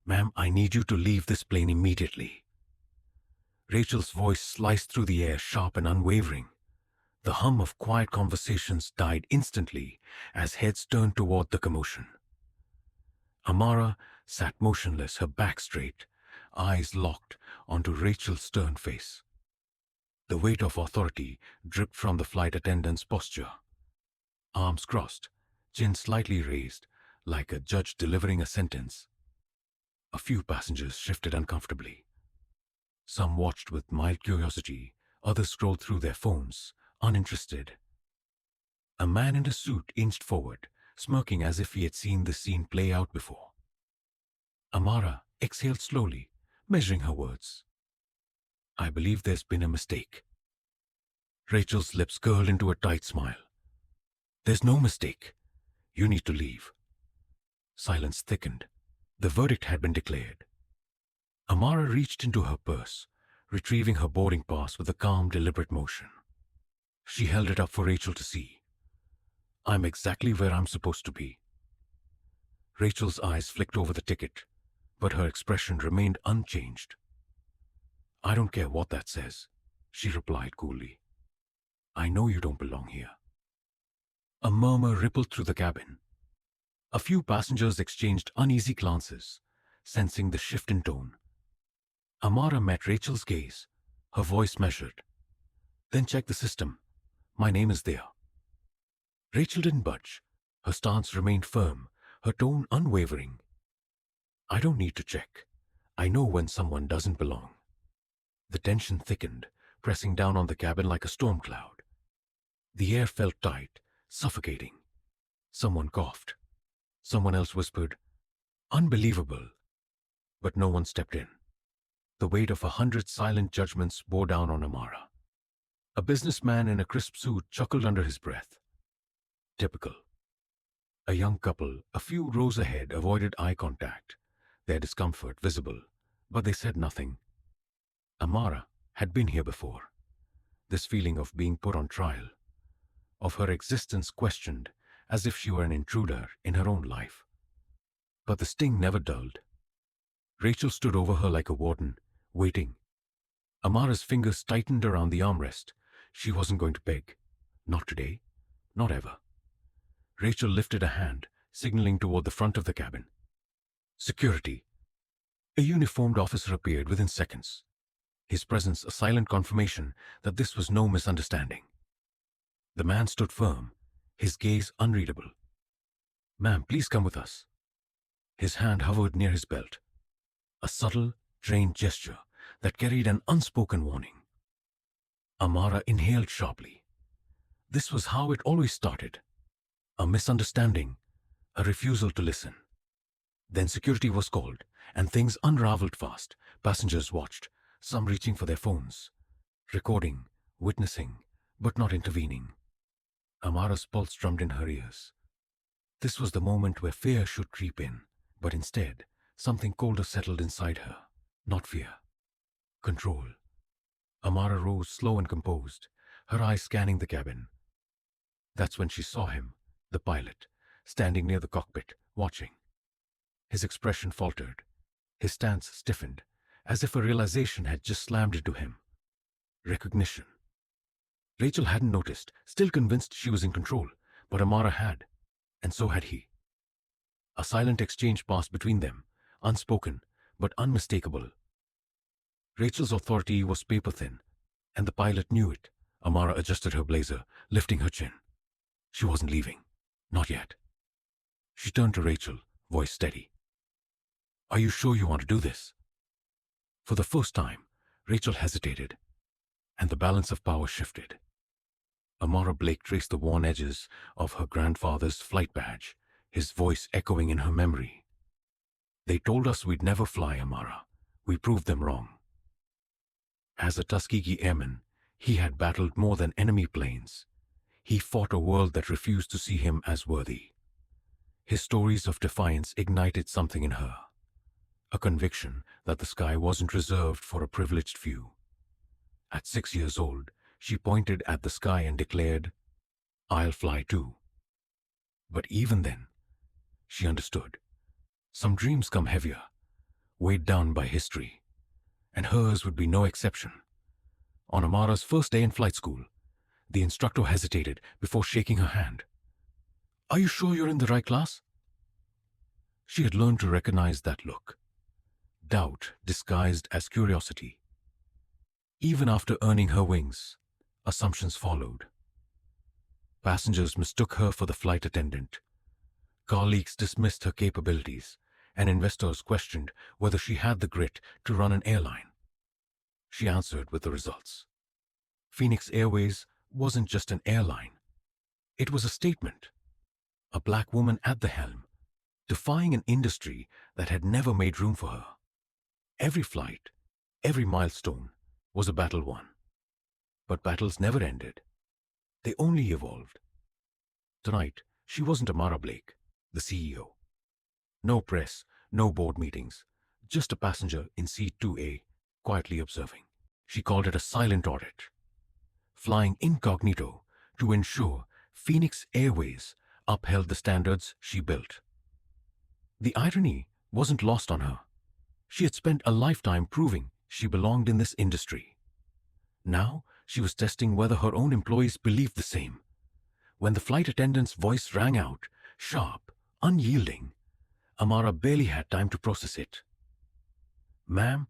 Ma'am, I need you to leave this plane immediately. Rachel's voice sliced through the air, sharp and unwavering. The hum of quiet conversations died instantly as heads turned toward the commotion. Amara sat motionless, her back straight, eyes locked onto Rachel's stern face. The weight of authority dripped from the flight attendant's posture. Arms crossed, chin slightly raised, like a judge delivering a sentence. A few passengers shifted uncomfortably. Some watched with mild curiosity, others scrolled through their phones, uninterested. A man in a suit inched forward, smirking as if he had seen the scene play out before. Amara exhaled slowly, measuring her words. I believe there's been a mistake. Rachel's lips curled into a tight smile. There's no mistake. You need to leave. Silence thickened. The verdict had been declared. Amara reached into her purse, retrieving her boarding pass with a calm, deliberate motion. She held it up for Rachel to see. I'm exactly where I'm supposed to be. Rachel's eyes flicked over the ticket, but her expression remained unchanged. I don't care what that says, she replied coolly. I know you don't belong here. A murmur rippled through the cabin. A few passengers exchanged uneasy glances, sensing the shift in tone. Amara met Rachel's gaze, her voice measured. Then check the system. My name is there. Rachel didn't budge. Her stance remained firm, her tone unwavering. I don't need to check. I know when someone doesn't belong. The tension thickened, pressing down on the cabin like a storm cloud. The air felt tight, suffocating. Someone coughed. Someone else whispered, unbelievable. But no one stepped in. The weight of 100 silent judgments bore down on Amara. A businessman in a crisp suit chuckled under his breath. Typical. A young couple, a few rows ahead, avoided eye contact, their discomfort visible, but they said nothing. Amara had been here before. This feeling of being put on trial, of her existence questioned as if she were an intruder in her own life. But the sting never dulled. Rachel stood over her like a warden, waiting. Amara's fingers tightened around the armrest. She wasn't going to beg. Not today. Not ever. Rachel lifted a hand, signaling toward the front of the cabin. Security. A uniformed officer appeared within seconds. His presence a silent confirmation that this was no misunderstanding. The man stood firm, his gaze unreadable. Ma'am, please come with us. His hand hovered near his belt. A subtle, trained gesture that carried an unspoken warning. Amara inhaled sharply. This was how it always started. A misunderstanding, a refusal to listen. Then security was called, and things unraveled fast. Passengers watched, some reaching for their phones, recording, witnessing, but not intervening. Amara's pulse drummed in her ears. This was the moment where fear should creep in, but instead, something colder settled inside her. Not fear. Control. Amara rose slow and composed, her eyes scanning the cabin. That's when she saw him, the pilot, standing near the cockpit, watching. His expression faltered. His stance stiffened, as if a realization had just slammed into him. Recognition. Rachel hadn't noticed, still convinced she was in control, but Amara had, and so had he. A silent exchange passed between them, unspoken, but unmistakable. Rachel's authority was paper-thin, and the pilot knew it. Amara adjusted her blazer, lifting her chin. She wasn't leaving. Not yet. She turned to Rachel, voice steady. Are you sure you want to do this? For the first time, Rachel hesitated, and the balance of power shifted. Amara Blake traced the worn edges of her grandfather's flight badge, his voice echoing in her memory. They told us we'd never fly, Amara. We proved them wrong. As a Tuskegee Airman, he had battled more than enemy planes. He fought a world that refused to see him as worthy. His stories of defiance ignited something in her, a conviction that the sky wasn't reserved for a privileged few. At 6 years old, she pointed at the sky and declared, I'll fly too. But even then, she understood. Some dreams come heavier, weighed down by history, and hers would be no exception. On Amara's first day in flight school, the instructor hesitated before shaking her hand. "Are you sure you're in the right class?" She had learned to recognize that look. Doubt disguised as curiosity. Even after earning her wings, assumptions followed. Passengers mistook her for the flight attendant. Colleagues dismissed her capabilities, and investors questioned whether she had the grit to run an airline. She answered with the results. Phoenix Airways wasn't just an airline. It was a statement. A black woman at the helm, defying an industry that had never made room for her. Every flight, every milestone, was a battle won. But battles never ended. They only evolved. Tonight, she wasn't Amara Blake, the CEO. No press, no board meetings, just a passenger in seat 2A, quietly observing. She called it a silent audit. Flying incognito to ensure Phoenix Airways upheld the standards she built. The irony wasn't lost on her. She had spent a lifetime proving she belonged in this industry. Now she was testing whether her own employees believed the same. When the flight attendant's voice rang out, sharp, unyielding, Amara barely had time to process it. "Ma'am,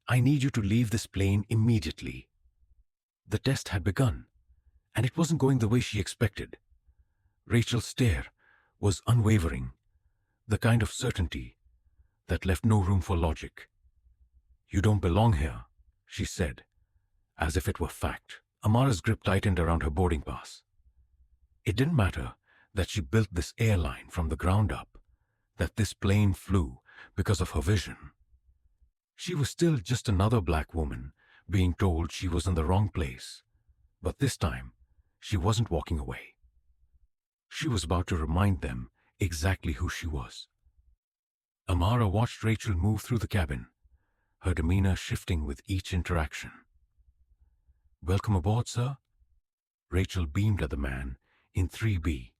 I need you to leave this plane immediately." The test had begun, and it wasn't going the way she expected. Rachel's stare was unwavering, the kind of certainty that left no room for logic. "You don't belong here," she said, as if it were fact. Amara's grip tightened around her boarding pass. It didn't matter that she built this airline from the ground up, that this plane flew because of her vision. She was still just another black woman being told she was in the wrong place. But this time, she wasn't walking away. She was about to remind them exactly who she was. Amara watched Rachel move through the cabin, her demeanor shifting with each interaction. "Welcome aboard, sir." Rachel beamed at the man in 3B,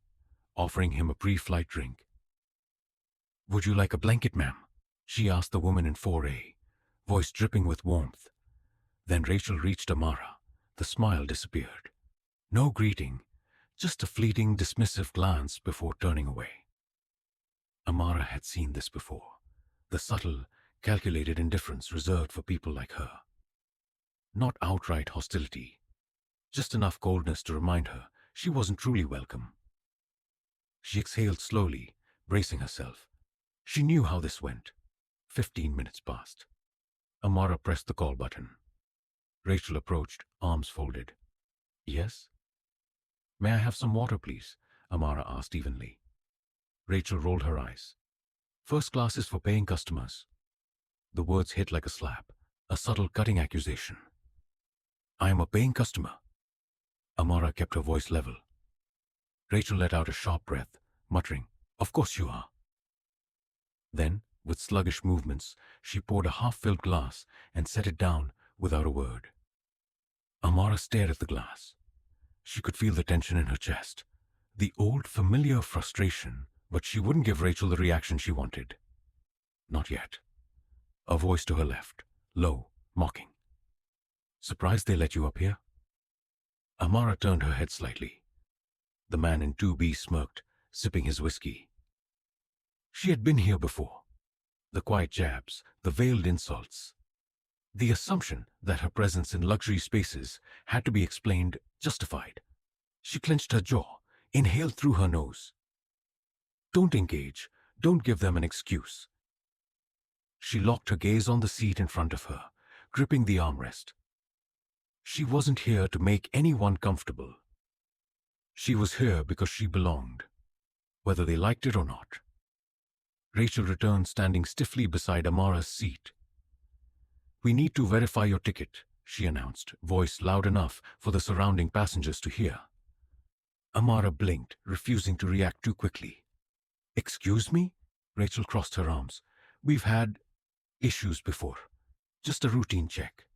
offering him a pre-flight drink. "Would you like a blanket, ma'am?" she asked the woman in 4A, voice dripping with warmth. Then Rachel reached Amara. The smile disappeared. No greeting, just a fleeting, dismissive glance before turning away. Amara had seen this before, the subtle, calculated indifference reserved for people like her. Not outright hostility, just enough coldness to remind her she wasn't truly welcome. She exhaled slowly, bracing herself. She knew how this went. 15 minutes passed. Amara pressed the call button. Rachel approached, arms folded. "Yes?" "May I have some water, please?" Amara asked evenly. Rachel rolled her eyes. "First class is for paying customers." The words hit like a slap, a subtle cutting accusation. "I am a paying customer." Amara kept her voice level. Rachel let out a sharp breath, muttering, "Of course you are." Then, with sluggish movements, she poured a half-filled glass and set it down without a word. Amara stared at the glass. She could feel the tension in her chest, the old familiar frustration, but she wouldn't give Rachel the reaction she wanted. Not yet. A voice to her left, low, mocking. "Surprised they let you up here?" Amara turned her head slightly. The man in 2B smirked, sipping his whiskey. She had been here before. The quiet jabs, the veiled insults. The assumption that her presence in luxury spaces had to be explained, justified. She clenched her jaw, inhaled through her nose. "Don't engage. Don't give them an excuse." She locked her gaze on the seat in front of her, gripping the armrest. She wasn't here to make anyone comfortable. She was here because she belonged, whether they liked it or not. Rachel returned, standing stiffly beside Amara's seat. "We need to verify your ticket," she announced, voice loud enough for the surrounding passengers to hear. Amara blinked, refusing to react too quickly. "Excuse me?" Rachel crossed her arms. "We've had issues before. Just a routine check."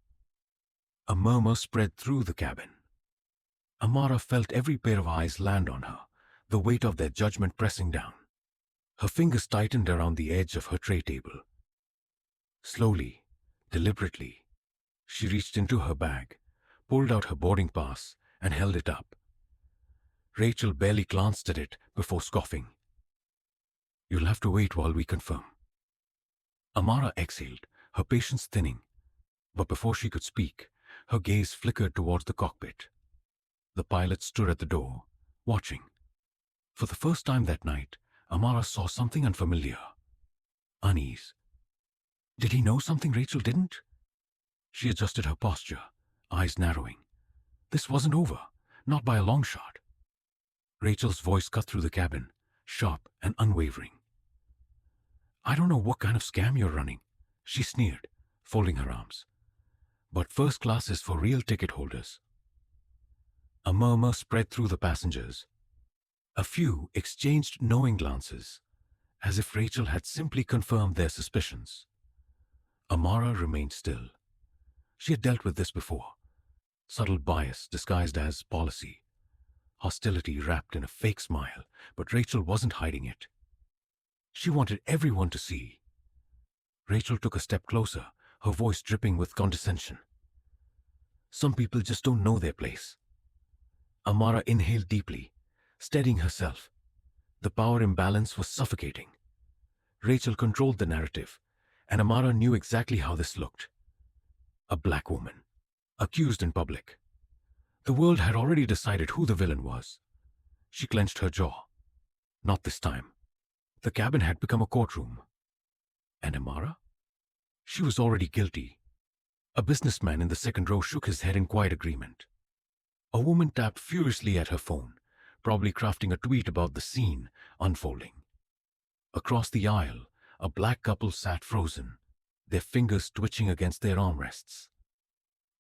A murmur spread through the cabin. Amara felt every pair of eyes land on her, the weight of their judgment pressing down. Her fingers tightened around the edge of her tray table. Slowly, deliberately, she reached into her bag, pulled out her boarding pass, and held it up. Rachel barely glanced at it before scoffing. "You'll have to wait while we confirm." Amara exhaled, her patience thinning. But before she could speak, her gaze flickered towards the cockpit. The pilot stood at the door, watching. For the first time that night, Amara saw something unfamiliar. Unease. Did he know something Rachel didn't? She adjusted her posture, eyes narrowing. This wasn't over, not by a long shot. Rachel's voice cut through the cabin, sharp and unwavering. "I don't know what kind of scam you're running," she sneered, folding her arms. "But first class is for real ticket holders." A murmur spread through the passengers. A few exchanged knowing glances, as if Rachel had simply confirmed their suspicions. Amara remained still. She had dealt with this before. Subtle bias disguised as policy. Hostility wrapped in a fake smile, but Rachel wasn't hiding it. She wanted everyone to see. Rachel took a step closer, her voice dripping with condescension. "Some people just don't know their place." Amara inhaled deeply, steadying herself. The power imbalance was suffocating. Rachel controlled the narrative, and Amara knew exactly how this looked. A black woman, accused in public. The world had already decided who the villain was. She clenched her jaw. Not this time. The cabin had become a courtroom. And Amara? She was already guilty. A businessman in the second row shook his head in quiet agreement. A woman tapped furiously at her phone, probably crafting a tweet about the scene unfolding. Across the aisle, a black couple sat frozen, their fingers twitching against their armrests.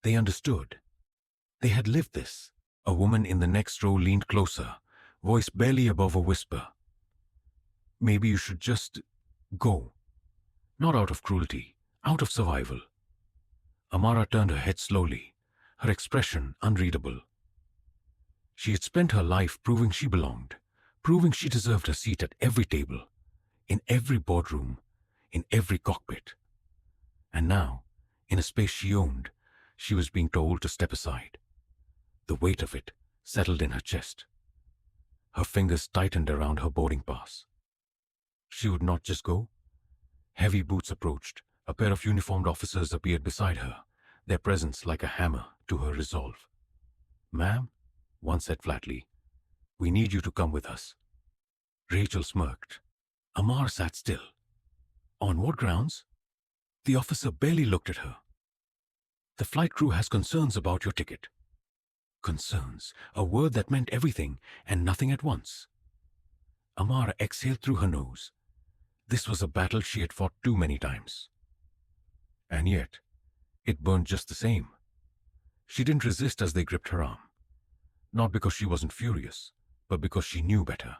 They understood. They had lived this. A woman in the next row leaned closer, voice barely above a whisper. "Maybe you should just go. Not out of cruelty, out of survival." Amara turned her head slowly, her expression unreadable. She had spent her life proving she belonged, proving she deserved a seat at every table, in every boardroom, in every cockpit. And now, in a space she owned, she was being told to step aside. The weight of it settled in her chest. Her fingers tightened around her boarding pass. She would not just go. Heavy boots approached. A pair of uniformed officers appeared beside her, their presence like a hammer to her resolve. "Ma'am," one said flatly, "we need you to come with us." Rachel smirked. Amar sat still. "On what grounds?" The officer barely looked at her. "The flight crew has concerns about your ticket." Concerns, a word that meant everything and nothing at once. Amara exhaled through her nose. This was a battle she had fought too many times. And yet, it burned just the same. She didn't resist as they gripped her arm. Not because she wasn't furious, but because she knew better.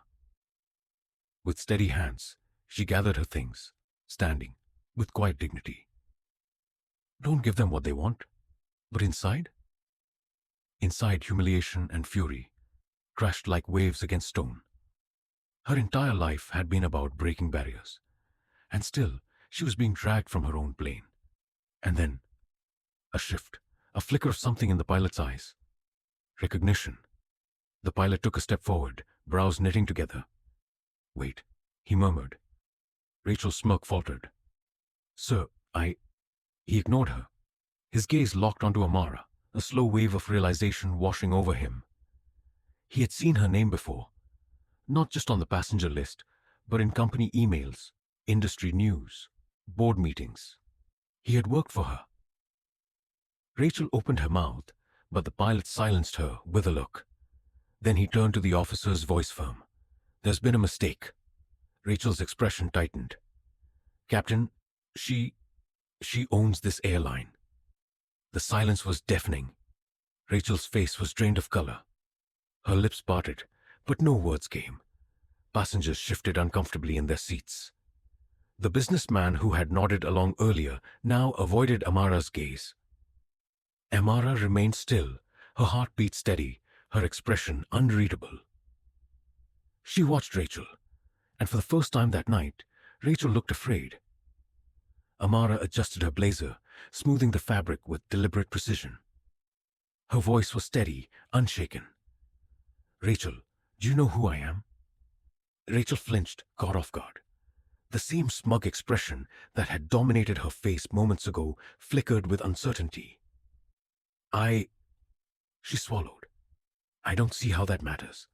With steady hands, she gathered her things, standing, with quiet dignity. Don't give them what they want. But inside? Inside, humiliation and fury crashed like waves against stone. Her entire life had been about breaking barriers. And still, she was being dragged from her own plane. And then, a shift, a flicker of something in the pilot's eyes. Recognition. The pilot took a step forward, brows knitting together. "Wait," he murmured. Rachel's smirk faltered. "Sir, He ignored her. His gaze locked onto Amara, a slow wave of realization washing over him. He had seen her name before, not just on the passenger list, but in company emails, industry news, board meetings. He had worked for her. Rachel opened her mouth, but the pilot silenced her with a look. Then he turned to the officer's voice firm. "There's been a mistake." Rachel's expression tightened. "Captain, she owns this airline." The silence was deafening. Rachel's face was drained of color. Her lips parted, but no words came. Passengers shifted uncomfortably in their seats. The businessman who had nodded along earlier now avoided Amara's gaze. Amara remained still, her heartbeat steady, her expression unreadable. She watched Rachel, and for the first time that night, Rachel looked afraid. Amara adjusted her blazer, smoothing the fabric with deliberate precision. Her voice was steady, unshaken. Rachel, do you know who I am? Rachel flinched, caught off guard. The same smug expression that had dominated her face moments ago flickered with uncertainty. She swallowed. I don't see how that matters.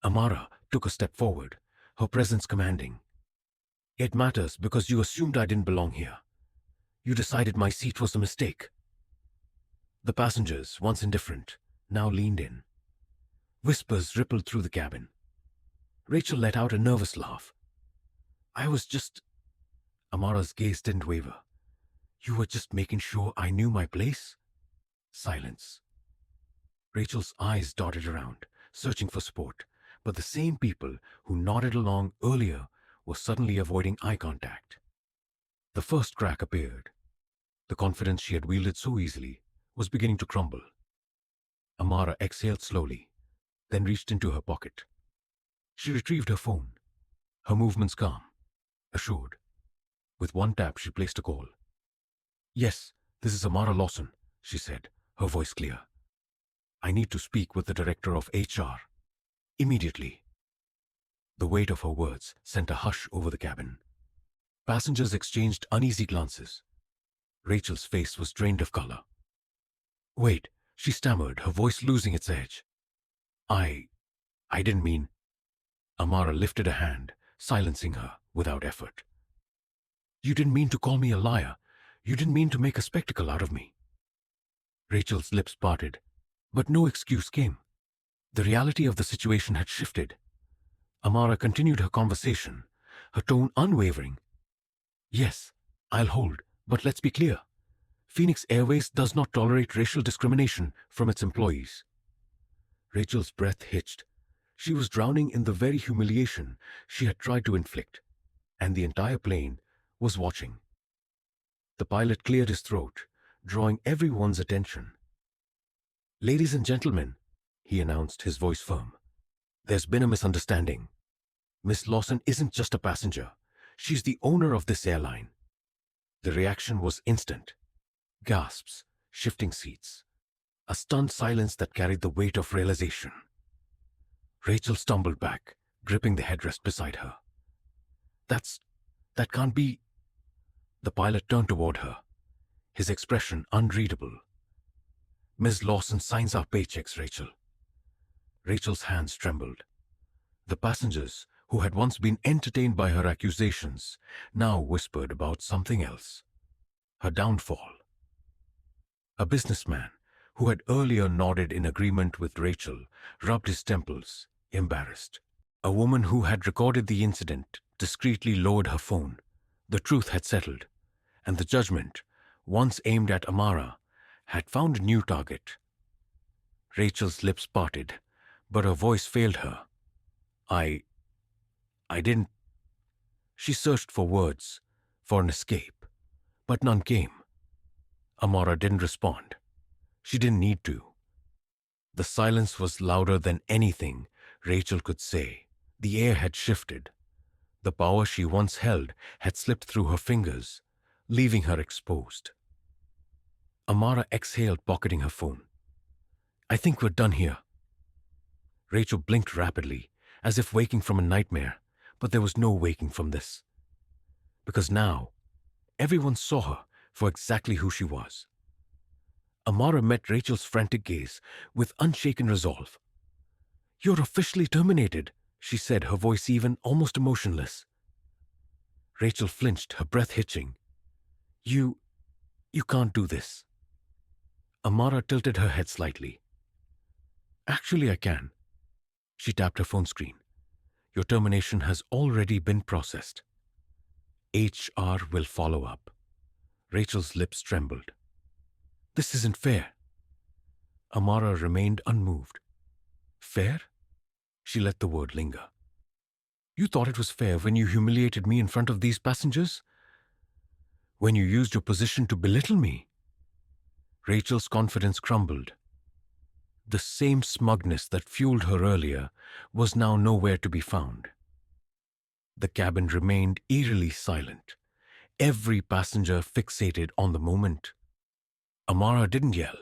Amara took a step forward, her presence commanding. It matters because you assumed I didn't belong here. You decided my seat was a mistake. The passengers, once indifferent, now leaned in. Whispers rippled through the cabin. Rachel let out a nervous laugh. I was just... Amara's gaze didn't waver. You were just making sure I knew my place? Silence. Rachel's eyes darted around, searching for support, but the same people who nodded along earlier were suddenly avoiding eye contact. The first crack appeared. The confidence she had wielded so easily was beginning to crumble. Amara exhaled slowly, then reached into her pocket. She retrieved her phone, her movements calm, assured. With one tap, she placed a call. Yes, this is Amara Lawson, she said, her voice clear. I need to speak with the director of HR. Immediately. The weight of her words sent a hush over the cabin. Passengers exchanged uneasy glances. Rachel's face was drained of color. Wait, she stammered, her voice losing its edge. I didn't mean... Amara lifted a hand, silencing her without effort. You didn't mean to call me a liar. You didn't mean to make a spectacle out of me. Rachel's lips parted, but no excuse came. The reality of the situation had shifted. Amara continued her conversation, her tone unwavering. Yes, I'll hold, but let's be clear. Phoenix Airways does not tolerate racial discrimination from its employees. Rachel's breath hitched. She was drowning in the very humiliation she had tried to inflict, and the entire plane was watching. The pilot cleared his throat, drawing everyone's attention. Ladies and gentlemen, he announced, his voice firm. There's been a misunderstanding. Miss Lawson isn't just a passenger. She's the owner of this airline. The reaction was instant. Gasps, shifting seats. A stunned silence that carried the weight of realization. Rachel stumbled back, gripping the headrest beside her. That can't be... The pilot turned toward her, his expression unreadable. Ms. Lawson signs our paychecks, Rachel. Rachel's hands trembled. The passengers, who had once been entertained by her accusations, now whispered about something else. Her downfall. A businessman, who had earlier nodded in agreement with Rachel, rubbed his temples, embarrassed. A woman who had recorded the incident discreetly lowered her phone. The truth had settled, and the judgment, once aimed at Amara, had found a new target. Rachel's lips parted, but her voice failed her. I didn't... She searched for words, for an escape, but none came. Amara didn't respond. She didn't need to. The silence was louder than anything Rachel could say. The air had shifted. The power she once held had slipped through her fingers, leaving her exposed. Amara exhaled, pocketing her phone. I think we're done here. Rachel blinked rapidly, as if waking from a nightmare, but there was no waking from this. Because now, everyone saw her for exactly who she was. Amara met Rachel's frantic gaze with unshaken resolve. You're officially terminated, she said, her voice even, almost emotionless. Rachel flinched, her breath hitching. You can't do this. Amara tilted her head slightly. Actually, I can. She tapped her phone screen. Your termination has already been processed. HR will follow up. Rachel's lips trembled. This isn't fair. Amara remained unmoved. Fair? She let the word linger. You thought it was fair when you humiliated me in front of these passengers? When you used your position to belittle me? Rachel's confidence crumbled. The same smugness that fueled her earlier was now nowhere to be found. The cabin remained eerily silent. every passenger fixated on the moment. Amara didn't yell.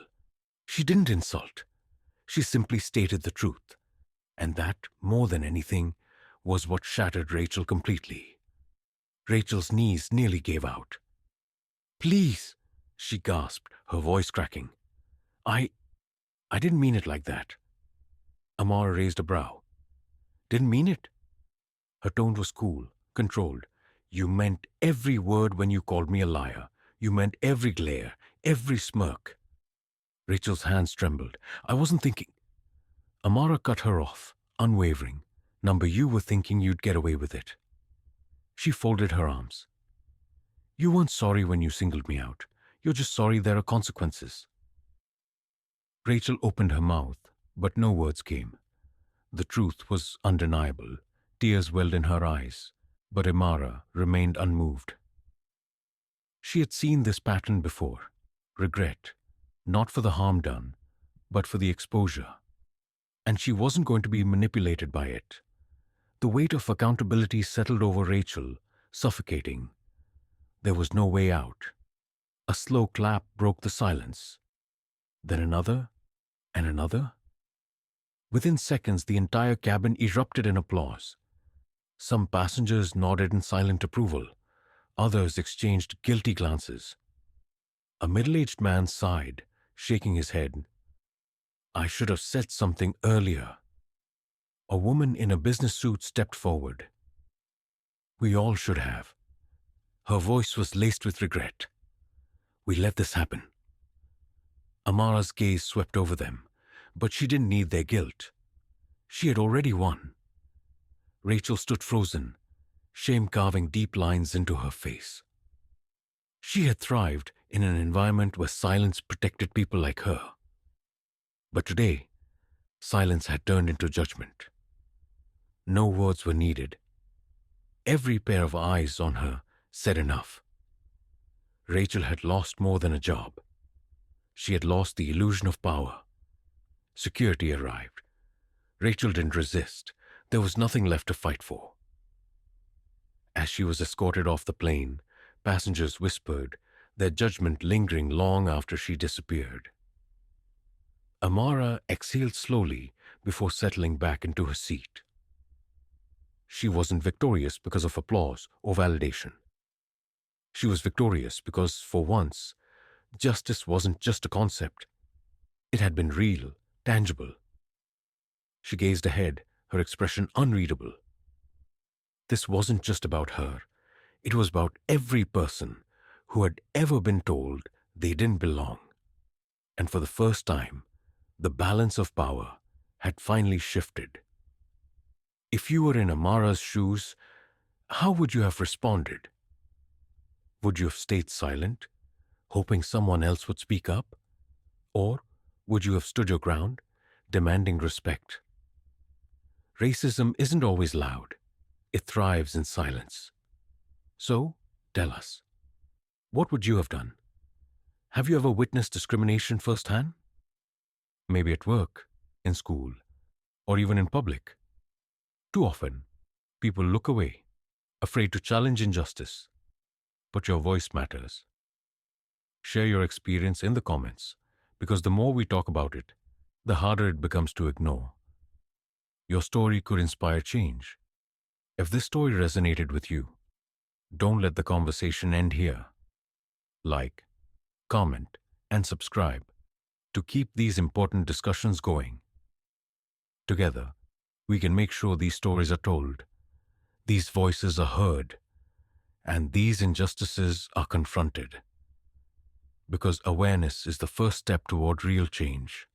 She didn't insult. She simply stated the truth. And that, more than anything, was what shattered Rachel completely. Rachel's knees nearly gave out. "Please," she gasped, her voice cracking. I I didn't mean it like that." Amara raised a brow. "Didn't mean it?" Her tone was cool, controlled. "You meant every word when you called me a liar. You meant every glare, every smirk." Rachel's hands trembled. "I wasn't thinking." Amara cut her off, unwavering. "Number, you were thinking you'd get away with it." She folded her arms. "You weren't sorry when you singled me out. You're just sorry there are consequences." Rachel opened her mouth, but no words came. The truth was undeniable. Tears welled in her eyes, but Amara remained unmoved. She had seen this pattern before. Regret, not for the harm done, but for the exposure. And she wasn't going to be manipulated by it. The weight of accountability settled over Rachel, suffocating. There was no way out. A slow clap broke the silence. Then another, and another. Within seconds, the entire cabin erupted in applause. Some passengers nodded in silent approval. Others exchanged guilty glances. A middle-aged man sighed, shaking his head. "I should have said something earlier." A woman in a business suit stepped forward. "We all should have." Her voice was laced with regret. "We let this happen." Amara's gaze swept over them, but she didn't need their guilt. She had already won. Rachel stood frozen, shame carving deep lines into her face. She had thrived in an environment where silence protected people like her. But today, silence had turned into judgment. No words were needed. Every pair of eyes on her said enough. Rachel had lost more than a job. She had lost the illusion of power. Security arrived. Rachel didn't resist. There was nothing left to fight for. As she was escorted off the plane, passengers whispered, their judgment lingering long after she disappeared. Amara exhaled slowly before settling back into her seat. She wasn't victorious because of applause or validation. She was victorious because, for once, justice wasn't just a concept. It had been real, tangible. She gazed ahead, her expression unreadable. This wasn't just about her. It was about every person who had ever been told they didn't belong. And for the first time, the balance of power had finally shifted. If you were in Amara's shoes, how would you have responded? Would you have stayed silent, hoping someone else would speak up? Or would you have stood your ground, demanding respect? Racism isn't always loud. It thrives in silence. So, tell us, what would you have done? Have you ever witnessed discrimination firsthand? Maybe at work, in school, or even in public. Too often, people look away, afraid to challenge injustice. But your voice matters. Share your experience in the comments, because the more we talk about it, the harder it becomes to ignore. Your story could inspire change. If this story resonated with you, don't let the conversation end here. Like, comment, and subscribe to keep these important discussions going. Together, we can make sure these stories are told, these voices are heard, and these injustices are confronted. Because awareness is the first step toward real change.